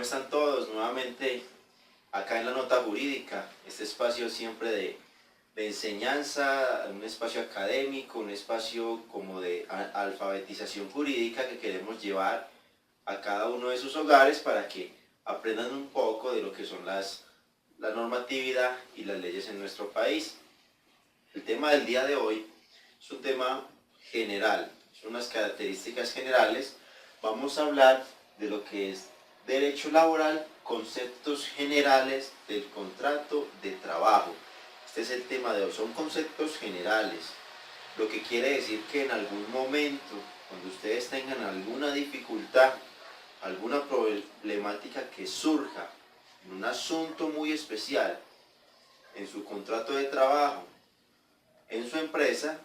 están todos? Nuevamente acá en la Nota Jurídica, este espacio siempre de enseñanza, un espacio académico, un espacio como de alfabetización jurídica que queremos llevar a cada uno de sus hogares para que aprendan un poco de lo que son la normatividad y las leyes en nuestro país. El tema del día de hoy es un tema general, son unas características generales. Vamos a hablar de lo que es derecho laboral, conceptos generales del contrato de trabajo. Este es el tema de hoy, son conceptos generales, lo que quiere decir que en algún momento, cuando ustedes tengan alguna dificultad, alguna problemática que surja en un asunto muy especial, en su contrato de trabajo, en su empresa,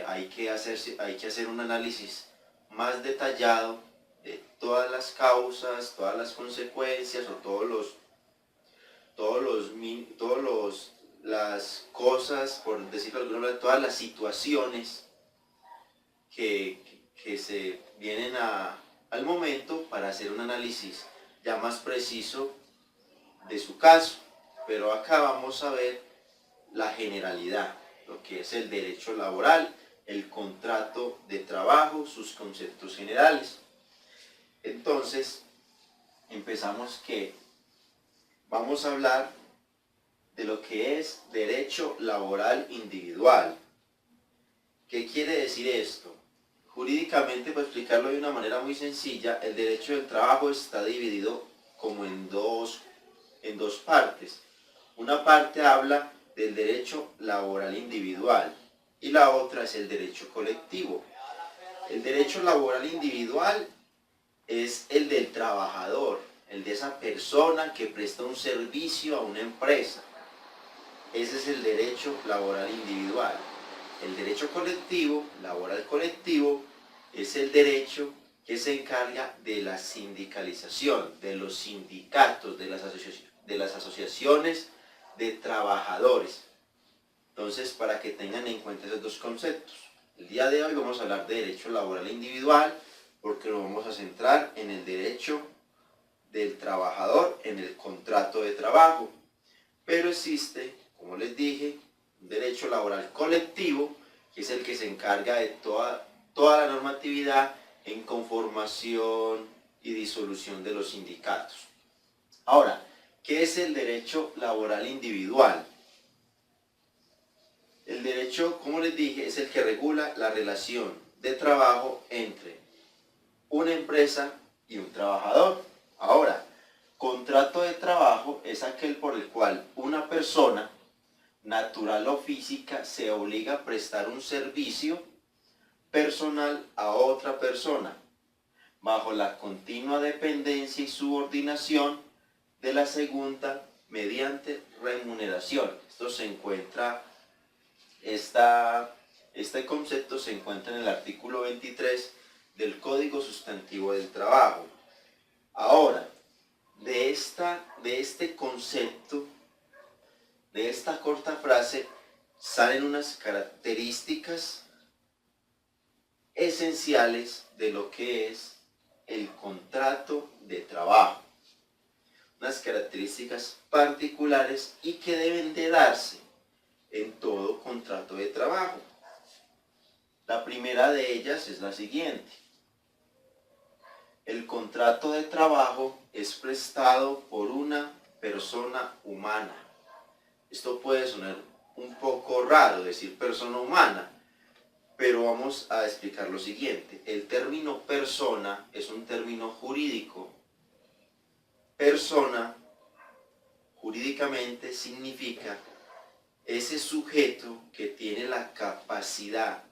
hay que hacer un análisis más detallado de todas las causas, todas las consecuencias o las cosas, por decirlo de alguna manera, todas las situaciones que se vienen al momento para hacer un análisis ya más preciso de su caso. Pero acá vamos a ver la generalidad, lo que es el derecho laboral, el contrato de trabajo, sus conceptos generales. Entonces, empezamos que vamos a hablar de lo que es derecho laboral individual. ¿Qué quiere decir esto? Jurídicamente, para explicarlo de una manera muy sencilla, el derecho del trabajo está dividido como en dos partes. Una parte habla del derecho laboral individual y la otra es el derecho colectivo. El derecho laboral individual es el del trabajador, el de esa persona que presta un servicio a una empresa. Ese es el derecho laboral individual. El derecho colectivo, laboral colectivo, es el derecho que se encarga de la sindicalización, de los sindicatos, de las asociaciones de trabajadores. Entonces, para que tengan en cuenta esos dos conceptos. El día de hoy vamos a hablar de derecho laboral individual, porque nos vamos a centrar en el derecho del trabajador, en el contrato de trabajo. Pero existe, como les dije, un derecho laboral colectivo, que es el que se encarga de toda la normatividad en conformación y disolución de los sindicatos. Ahora, ¿qué es el derecho laboral individual? El derecho, como les dije, es el que regula la relación de trabajo entre una empresa y un trabajador. Ahora, contrato de trabajo es aquel por el cual una persona, natural o física, se obliga a prestar un servicio personal a otra persona, bajo la continua dependencia y subordinación de la segunda mediante remuneración. Este concepto se encuentra en el artículo 23 del Código Sustantivo del Trabajo. Ahora, de este concepto, de esta corta frase, salen unas características esenciales de lo que es el contrato de trabajo. Unas características particulares y que deben de darse en todo contrato de trabajo. La primera de ellas es la siguiente. El contrato de trabajo es prestado por una persona humana. Esto puede sonar un poco raro decir persona humana, pero vamos a explicar lo siguiente. El término persona es un término jurídico. Persona, jurídicamente, significa ese sujeto que tiene la capacidad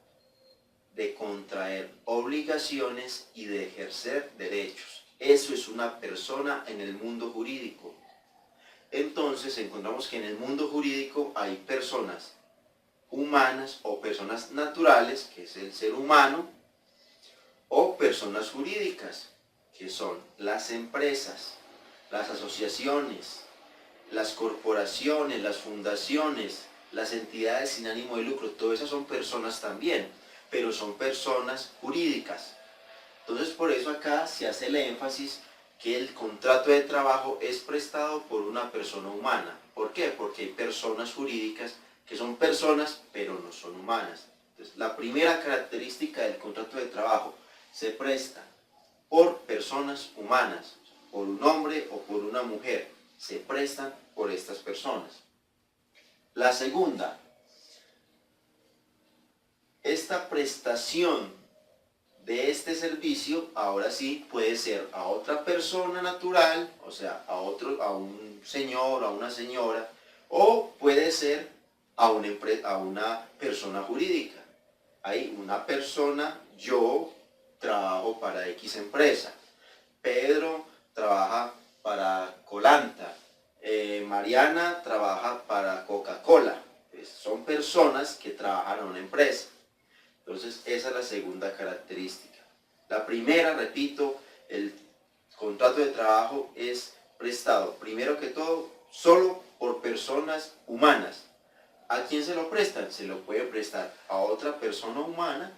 de contraer obligaciones y de ejercer derechos. Eso es una persona en el mundo jurídico. Entonces encontramos que en el mundo jurídico hay personas humanas o personas naturales, que es el ser humano, o personas jurídicas, que son las empresas, las asociaciones, las corporaciones, las fundaciones, las entidades sin ánimo de lucro. Todas esas son personas también, pero son personas jurídicas. Entonces, por eso acá se hace el énfasis que el contrato de trabajo es prestado por una persona humana. ¿Por qué? Porque hay personas jurídicas que son personas pero no son humanas. Entonces, la primera característica del contrato de trabajo: se presta por personas humanas, por un hombre o por una mujer, se prestan por estas personas. La segunda, esta prestación de este servicio ahora sí puede ser a otra persona natural, o sea, a un señor, a una señora, o puede ser a una persona jurídica. Hay una persona, yo trabajo para X empresa, Pedro trabaja para Colanta, Mariana trabaja para Coca-Cola. Pues son personas que trabajan en una empresa. Entonces, esa es la segunda característica. La primera, repito, el contrato de trabajo es prestado, primero que todo, solo por personas humanas. ¿A quién se lo prestan? Se lo puede prestar a otra persona humana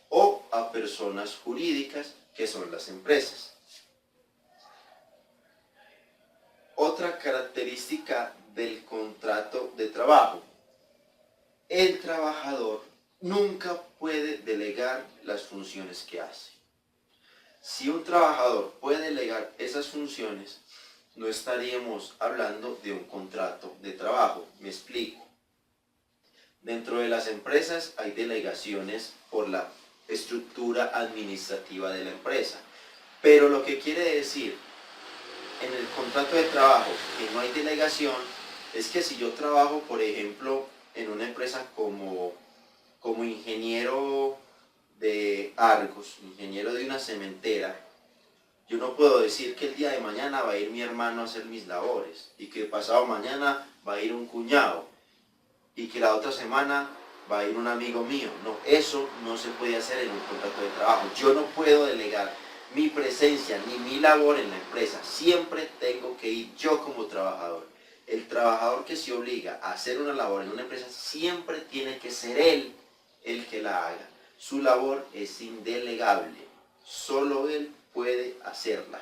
o a personas jurídicas, que son las empresas. Otra característica del contrato de trabajo: el trabajador nunca puede delegar las funciones que hace. Si un trabajador puede delegar esas funciones, no estaríamos hablando de un contrato de trabajo. Me explico. Dentro de las empresas hay delegaciones por la estructura administrativa de la empresa, pero lo que quiere decir en el contrato de trabajo que no hay delegación es que si yo trabajo, por ejemplo, en una empresa como ingeniero de Argos, ingeniero de una cementera, yo no puedo decir que el día de mañana va a ir mi hermano a hacer mis labores y que pasado mañana va a ir un cuñado y que la otra semana va a ir un amigo mío. No, eso no se puede hacer en un contrato de trabajo. Yo no puedo delegar mi presencia ni mi labor en la empresa. Siempre tengo que ir yo como trabajador. El trabajador que se obliga a hacer una labor en una empresa siempre tiene que ser él el que la haga. Su labor es indelegable. Solo él puede hacerla.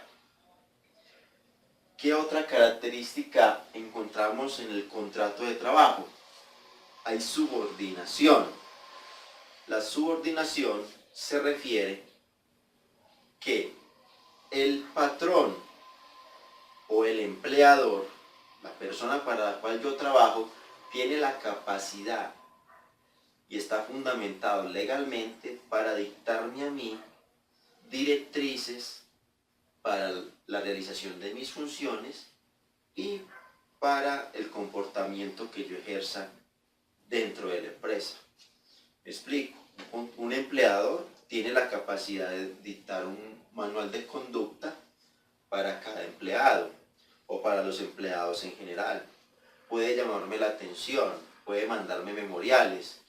¿Qué otra característica encontramos en el contrato de trabajo? Hay subordinación. La subordinación se refiere que el patrón o el empleador, la persona para la cual yo trabajo, tiene la capacidad y está fundamentado legalmente para dictarme a mí directrices para la realización de mis funciones y para el comportamiento que yo ejerza dentro de la empresa. Me explico. Un empleador tiene la capacidad de dictar un manual de conducta para cada empleado o para los empleados en general. Puede llamarme la atención, puede mandarme memoriales,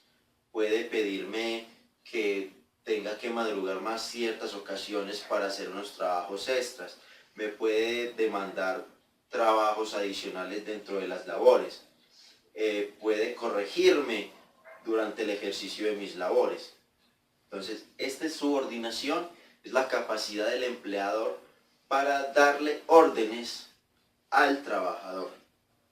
puede pedirme que tenga que madrugar más ciertas ocasiones para hacer unos trabajos extras, me puede demandar trabajos adicionales dentro de las labores, puede corregirme durante el ejercicio de mis labores. Entonces, esta subordinación es la capacidad del empleador para darle órdenes al trabajador.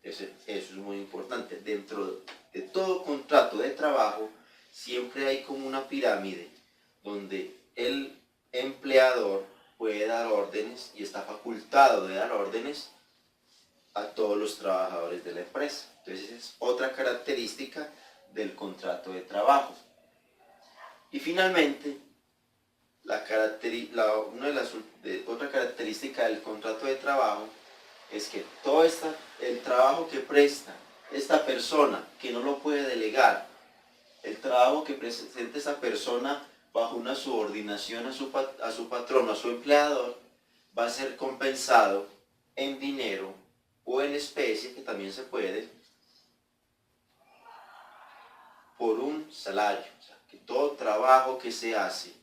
Eso es muy importante. Dentro de todo contrato de trabajo siempre hay como una pirámide donde el empleador puede dar órdenes y está facultado de dar órdenes a todos los trabajadores de la empresa. Entonces es otra característica del contrato de trabajo. Y finalmente, otra característica del contrato de trabajo es que todo el trabajo que presta esta persona, que no lo puede delegar, el trabajo que presenta esa persona bajo una subordinación a su patrón, a su empleador, va a ser compensado en dinero o en especie, que también se puede, por un salario. O sea, que todo trabajo que se hace,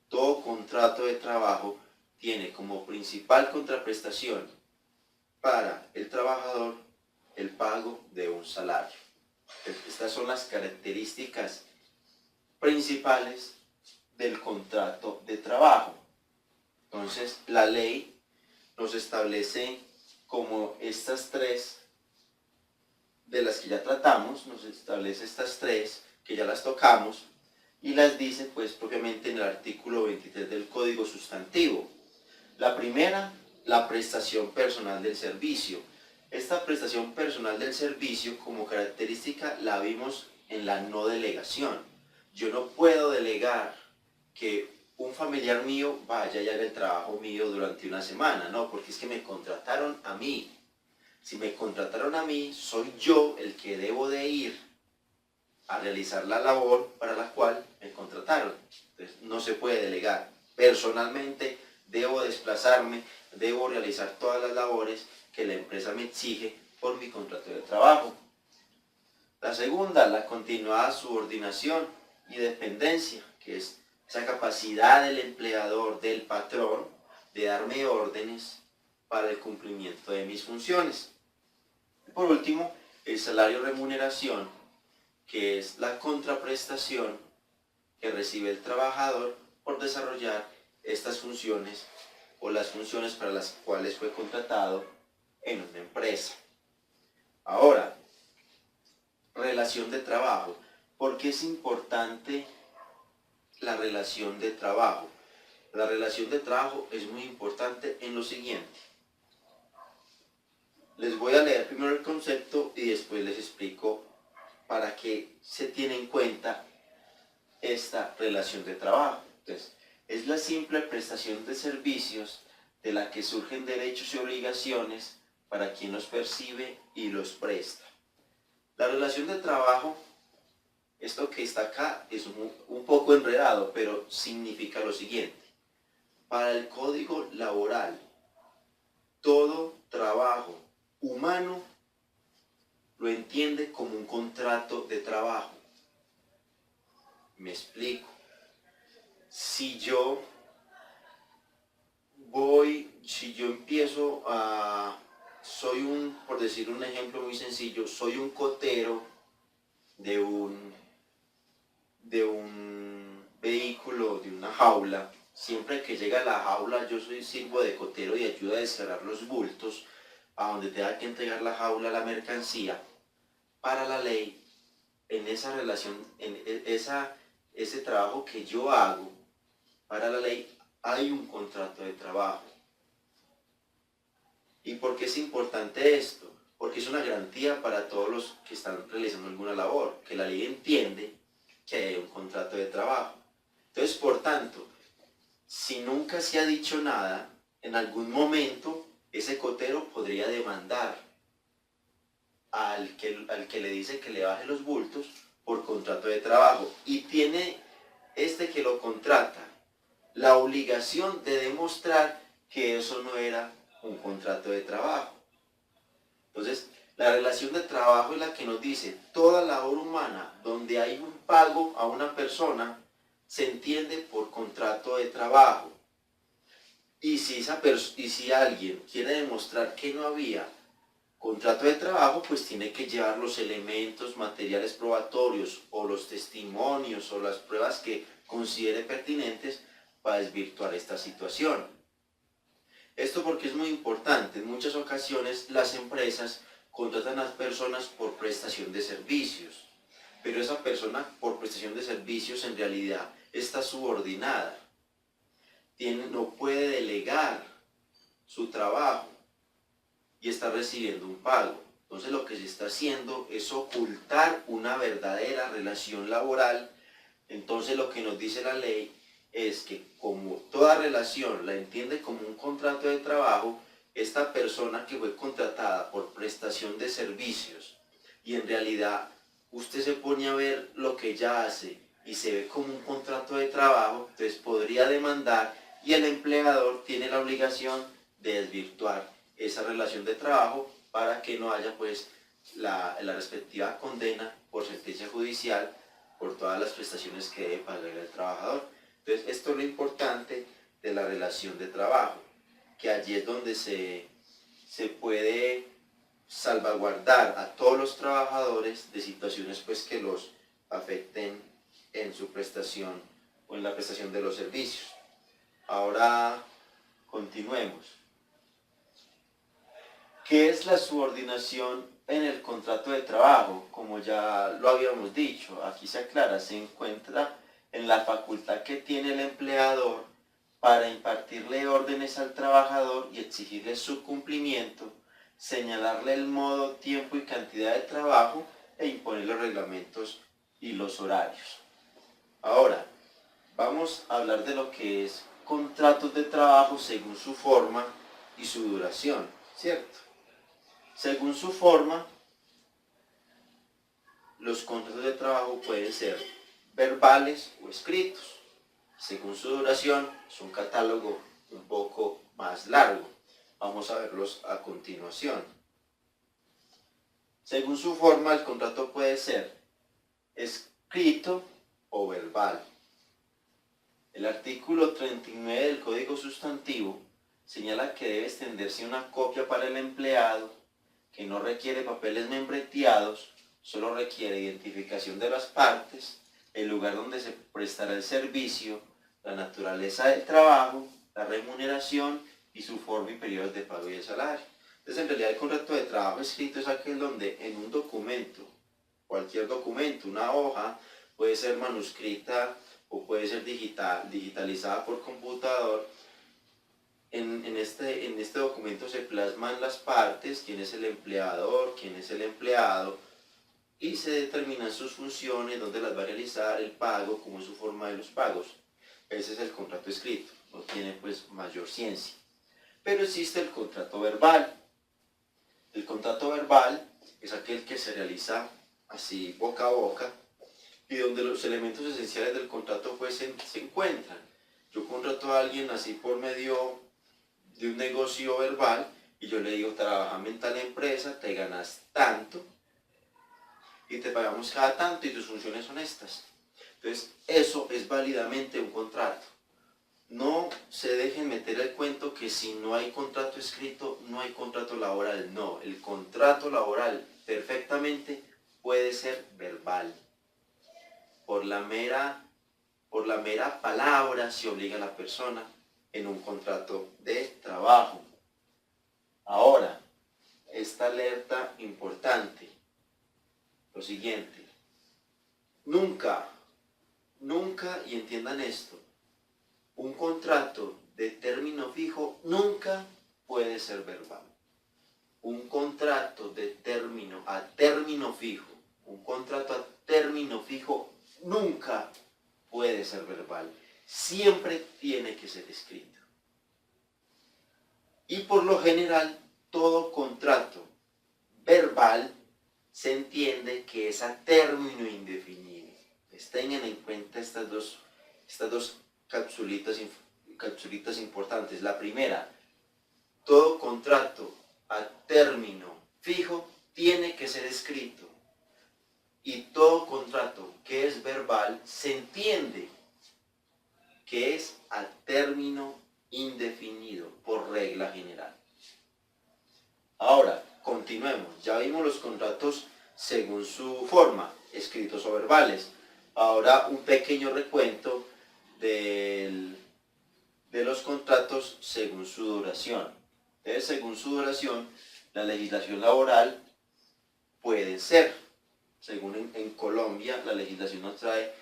todo contrato de trabajo, tiene como principal contraprestación para el trabajador el pago de un salario. Estas son las características principales del contrato de trabajo. Entonces, la ley nos establece como estas tres de las que ya tratamos, nos establece estas tres que ya las tocamos y las dice pues propiamente en el artículo 23 del Código Sustantivo. La primera, la prestación personal del servicio. Esta prestación personal del servicio como característica la vimos en la no delegación. Yo no puedo delegar que un familiar mío vaya y haga el trabajo mío durante una semana, no, porque es que me contrataron a mí. Si me contrataron a mí, soy yo el que debo de ir a realizar la labor para la cual me contrataron. Entonces, no se puede delegar. Personalmente, debo desplazarme, debo realizar todas las labores que la empresa me exige por mi contrato de trabajo. La segunda, la continuada subordinación y dependencia, que es esa capacidad del empleador, del patrón, de darme órdenes para el cumplimiento de mis funciones. Y por último, el salario remuneración, que es la contraprestación que recibe el trabajador por desarrollar estas funciones o las funciones para las cuales fue contratado en una empresa. Ahora, relación de trabajo. ¿Por qué es importante la relación de trabajo? La relación de trabajo es muy importante en lo siguiente. Les voy a leer primero el concepto y después les explico para qué se tiene en cuenta esta relación de trabajo. Entonces, es la simple prestación de servicios de la que surgen derechos y obligaciones para quien los percibe y los presta. La relación de trabajo, esto que está acá es un poco enredado, pero significa lo siguiente. Para el Código Laboral, todo trabajo humano lo entiende como un contrato de trabajo. Me explico. Si yo empiezo por decir un ejemplo muy sencillo, soy un cotero de un vehículo, de una jaula. Siempre que llega a la jaula, sirvo de cotero y ayudo a descargar los bultos a donde tenga que entregar la jaula, la mercancía. Para la ley, en esa relación, ese trabajo que yo hago, para la ley hay un contrato de trabajo. ¿Y por qué es importante esto? Porque es una garantía para todos los que están realizando alguna labor, que la ley entiende que hay un contrato de trabajo. Entonces, por tanto, si nunca se ha dicho nada, en algún momento ese cotero podría demandar al que le dice que le baje los bultos por contrato de trabajo. Y tiene este que lo contrata la obligación de demostrar que eso no era un contrato de trabajo. Entonces, la relación de trabajo es la que nos dice, toda labor humana donde hay un pago a una persona se entiende por contrato de trabajo. Y si alguien quiere demostrar que no había contrato de trabajo, pues tiene que llevar los elementos materiales probatorios o los testimonios o las pruebas que considere pertinentes para desvirtuar esta situación. Esto porque es muy importante. En muchas ocasiones las empresas contratan a las personas por prestación de servicios, pero esa persona por prestación de servicios en realidad está subordinada. No puede delegar su trabajo y está recibiendo un pago. Entonces lo que se está haciendo es ocultar una verdadera relación laboral. Entonces lo que nos dice la ley es que como toda relación la entiende como un contrato de trabajo, esta persona que fue contratada por prestación de servicios y en realidad usted se pone a ver lo que ella hace y se ve como un contrato de trabajo, entonces podría demandar y el empleador tiene la obligación de desvirtuar esa relación de trabajo para que no haya pues la respectiva condena por sentencia judicial por todas las prestaciones que debe pagar el trabajador. Entonces, esto es lo importante de la relación de trabajo, que allí es donde se puede salvaguardar a todos los trabajadores de situaciones pues que los afecten en su prestación o en la prestación de los servicios. Ahora, continuemos. ¿Qué es la subordinación en el contrato de trabajo? Como ya lo habíamos dicho, aquí se aclara, se encuentra en la facultad que tiene el empleador para impartirle órdenes al trabajador y exigirle su cumplimiento, señalarle el modo, tiempo y cantidad de trabajo e imponer los reglamentos y los horarios. Ahora, vamos a hablar de lo que es contratos de trabajo según su forma y su duración, ¿cierto? Según su forma, los contratos de trabajo pueden ser verbales o escritos. Según su duración, es un catálogo un poco más largo. Vamos a verlos a continuación. Según su forma, el contrato puede ser escrito o verbal. El artículo 39 del Código Sustantivo señala que debe extenderse una copia para el empleado, que no requiere papeles membreteados, solo requiere identificación de las partes, el lugar donde se prestará el servicio, la naturaleza del trabajo, la remuneración y su forma y periodos de pago y de salario. Entonces, en realidad, el contrato de trabajo escrito es aquel donde en un documento, cualquier documento, una hoja, puede ser manuscrita o puede ser digitalizada por computador. En este documento se plasman las partes, quién es el empleador, quién es el empleado, y se determinan sus funciones, dónde las va a realizar, el pago, cómo es su forma de los pagos. Ese es el contrato escrito, no tiene pues mayor ciencia. Pero existe el contrato verbal. El contrato verbal es aquel que se realiza así boca a boca y donde los elementos esenciales del contrato pues se encuentran. Yo contrato a alguien así por medio de un negocio verbal y yo le digo, trabajame en tal empresa, te ganas tanto y te pagamos cada tanto y tus funciones son estas. Entonces, eso es válidamente un contrato. No se dejen meter el cuento que si no hay contrato escrito, no hay contrato laboral. No, el contrato laboral perfectamente puede ser verbal. Por la mera palabra se obliga a la persona en un contrato de trabajo. Ahora, esta alerta importante, lo siguiente, nunca, y entiendan esto, un contrato de término fijo nunca puede ser verbal. Un contrato de término a término fijo, nunca puede ser verbal. Siempre tiene que ser escrito. Y por lo general, todo contrato verbal se entiende que es a término indefinido. Pues tengan en cuenta estas dos capsulitas importantes. La primera, todo contrato a término fijo tiene que ser escrito. Y todo contrato que es verbal se entiende que es a término indefinido por regla general. Ahora, continuemos. Ya vimos los contratos según su forma, escritos o verbales. Ahora un pequeño recuento de los contratos según su duración. Entonces, según su duración, la legislación laboral puede ser, según en Colombia, la legislación nos trae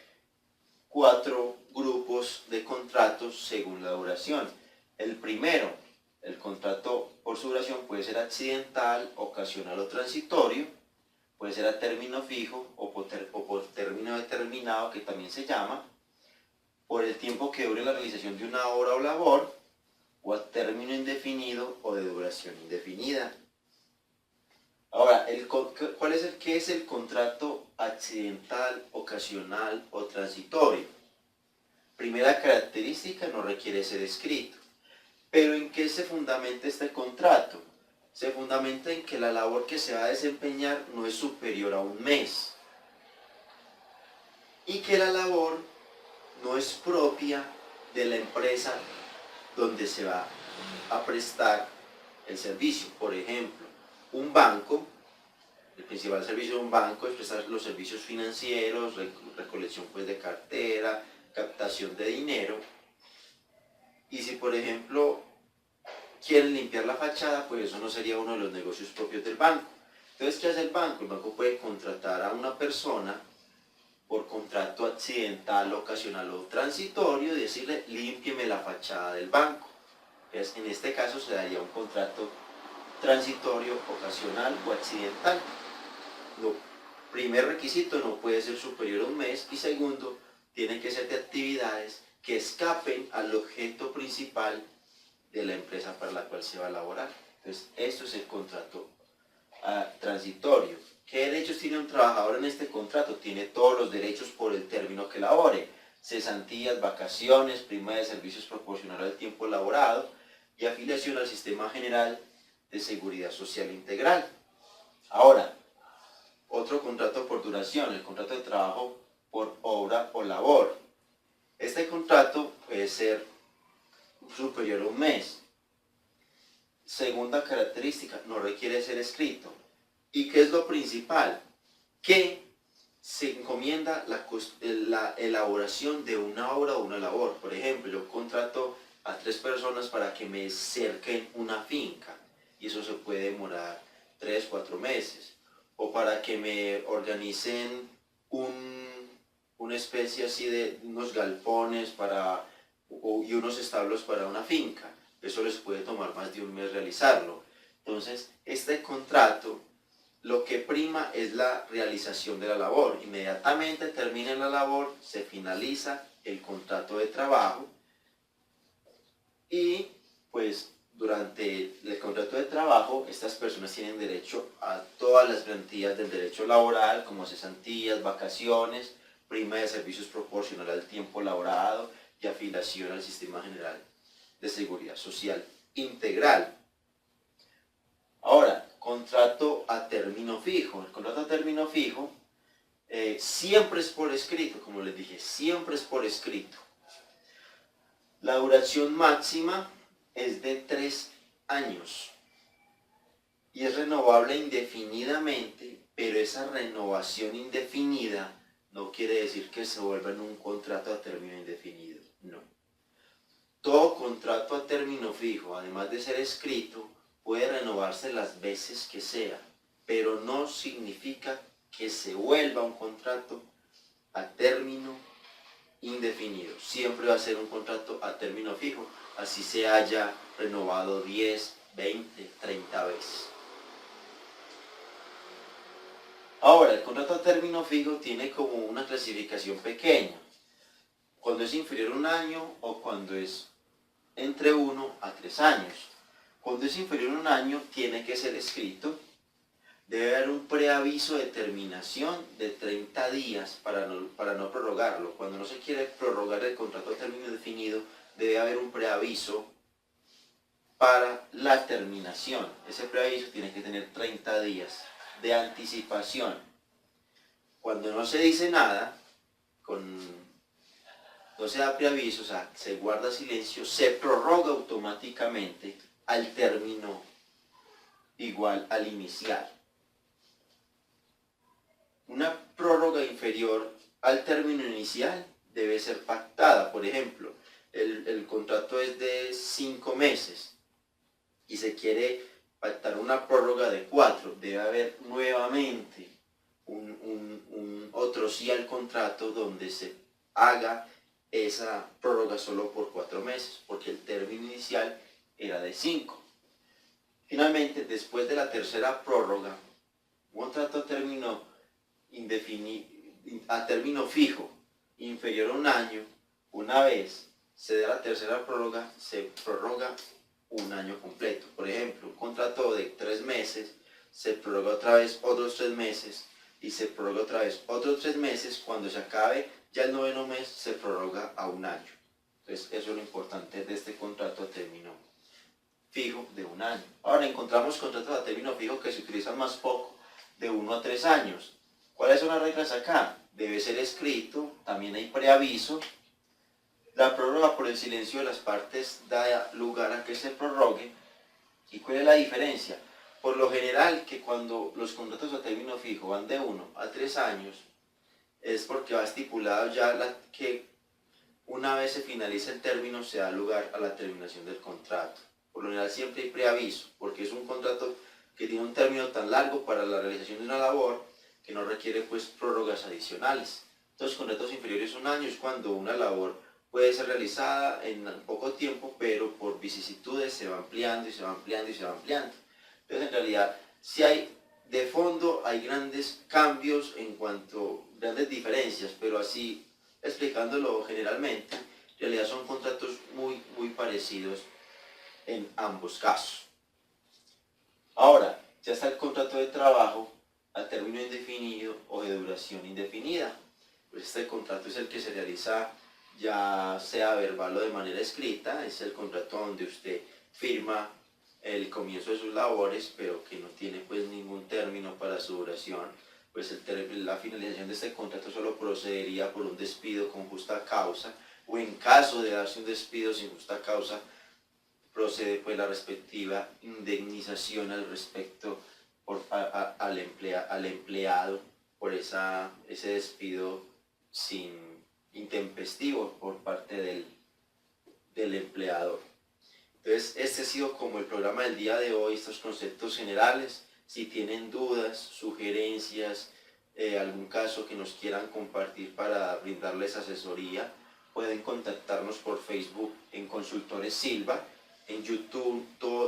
4 grupos de contratos según la duración. El primero, el contrato por su duración puede ser accidental, ocasional o transitorio, puede ser a término fijo o por término determinado, que también se llama, por el tiempo que dure la realización de una obra o labor, o a término indefinido o de duración indefinida. Ahora, ¿qué es el contrato accidental, ocasional o transitorio? Primera característica, no requiere ser escrito. ¿Pero en qué se fundamenta este contrato? Se fundamenta en que la labor que se va a desempeñar no es superior a un mes. Y que la labor no es propia de la empresa donde se va a prestar el servicio. Por ejemplo, un banco, el principal servicio de un banco es prestar los servicios financieros, recolección pues de cartera, captación de dinero. Y si por ejemplo quieren limpiar la fachada, pues eso no sería uno de los negocios propios del banco. Entonces, ¿qué hace el banco? El banco puede contratar a una persona por contrato accidental, ocasional o transitorio y decirle, límpieme la fachada del banco. Entonces, en este caso se daría un contrato transitorio, ocasional o accidental. Primer requisito, no puede ser superior a un mes, y segundo, tiene que ser de actividades que escapen al objeto principal de la empresa para la cual se va a laborar. Entonces, esto es el contrato transitorio. ¿Qué derechos tiene un trabajador en este contrato? Tiene todos los derechos por el término que labore: cesantías, vacaciones, prima de servicios proporcional al tiempo laborado y afiliación al Sistema General de Seguridad Social Integral. Ahora, otro contrato por duración, el contrato de trabajo por obra o labor. Este contrato puede ser superior a un mes. Segunda característica, no requiere ser escrito. ¿Y qué es lo principal? Que se encomienda la elaboración de una obra o una labor. Por ejemplo, yo contrato a 3 personas para que me cerquen una finca, y eso se puede demorar 3, 4 meses. O para que me organicen una especie así de unos galpones y unos establos para una finca. Eso les puede tomar más de un mes realizarlo. Entonces, este contrato, lo que prima es la realización de la labor. Inmediatamente termina la labor, se finaliza el contrato de trabajo, y pues durante el contrato de trabajo estas personas tienen derecho a todas las garantías del derecho laboral, como cesantías, vacaciones, prima de servicios proporcional al tiempo laborado y afiliación al Sistema General de Seguridad Social Integral. Ahora, contrato a término fijo. El contrato a término fijo siempre es por escrito, como les dije, siempre es por escrito. La duración máxima es de 3 años y es renovable indefinidamente, pero esa renovación indefinida no quiere decir que se vuelva en un contrato a término indefinido, no. Todo contrato a término fijo, además de ser escrito, puede renovarse las veces que sea, pero no significa que se vuelva un contrato a término indefinido. Siempre va a ser un contrato a término fijo, así se haya renovado 10, 20, 30 veces. Ahora, el contrato a término fijo tiene como una clasificación pequeña, cuando es inferior a un año o cuando es entre 1 a 3 años. Cuando es inferior a un año tiene que ser escrito, debe haber un preaviso de terminación de 30 días para no prorrogarlo. Cuando no se quiere prorrogar el contrato a término indefinido, debe haber un preaviso para la terminación. Ese preaviso tiene que tener 30 días de anticipación. Cuando no se dice nada, no se da preaviso, o sea, se guarda silencio, se prorroga automáticamente al término igual al inicial. Una prórroga inferior al término inicial debe ser pactada. Por ejemplo, el contrato es de 5 meses y se quiere pactar una prórroga de 4. Debe haber nuevamente otro sí al contrato donde se haga esa prórroga solo por 4 meses, porque el término inicial era de 5. Finalmente, después de la tercera prórroga, un contrato a término fijo inferior a un año, una vez se da la tercera prórroga, se prorroga un año completo. Por ejemplo, un contrato de 3 meses, se prorroga otra vez otros 3 meses y se prorroga otra vez otros 3 meses. Cuando se acabe ya el 9º mes, se prorroga a un año. Entonces, eso es lo importante de este contrato a término fijo de un año. Ahora, encontramos contratos a término fijo que se utilizan más poco, de 1 a 3 años. ¿Cuáles son las reglas acá? Debe ser escrito, también hay preaviso. La prórroga por el silencio de las partes da lugar a que se prorrogue. ¿Y cuál es la diferencia? Por lo general, que cuando los contratos a término fijo van de 1 a 3 años, es porque va estipulado ya que una vez se finalice el término, se da lugar a la terminación del contrato. Por lo general siempre hay preaviso, porque es un contrato que tiene un término tan largo para la realización de una labor que no requiere pues prórrogas adicionales. Entonces, contratos inferiores a un año es cuando una labor puede ser realizada en poco tiempo, pero por vicisitudes se va ampliando y se va ampliando y se va ampliando. Entonces, en realidad, si hay de fondo, hay grandes cambios en cuanto, grandes diferencias, pero así, explicándolo generalmente, en realidad son contratos muy parecidos en ambos casos. Ahora, ya está el contrato de trabajo a término indefinido o de duración indefinida. Pues este contrato es el que se realiza ya sea verbal o de manera escrita, es el contrato donde usted firma el comienzo de sus labores, pero que no tiene pues ningún término para su duración. Pues la finalización de este contrato solo procedería por un despido con justa causa, o en caso de darse un despido sin justa causa, procede pues la respectiva indemnización al respecto al empleado por ese despido intempestivo por parte del empleador. Entonces, este ha sido como el programa del día de hoy, estos conceptos generales. Si tienen dudas, sugerencias, algún caso que nos quieran compartir para brindarles asesoría, pueden contactarnos por Facebook en Consultores Silva. En YouTube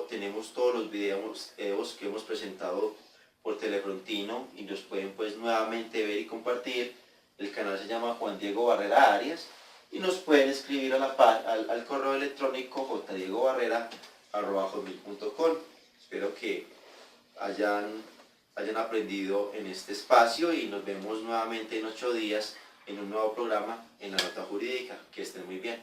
tenemos todos los videos que hemos presentado por Telefrontino y los pueden pues nuevamente ver y compartir. El canal se llama Juan Diego Barrera Arias y nos pueden escribir al correo electrónico jdiegobarrera@hotmail.com. Espero que hayan aprendido en este espacio y nos vemos nuevamente en 8 días en un nuevo programa en La Nota Jurídica. Que estén muy bien.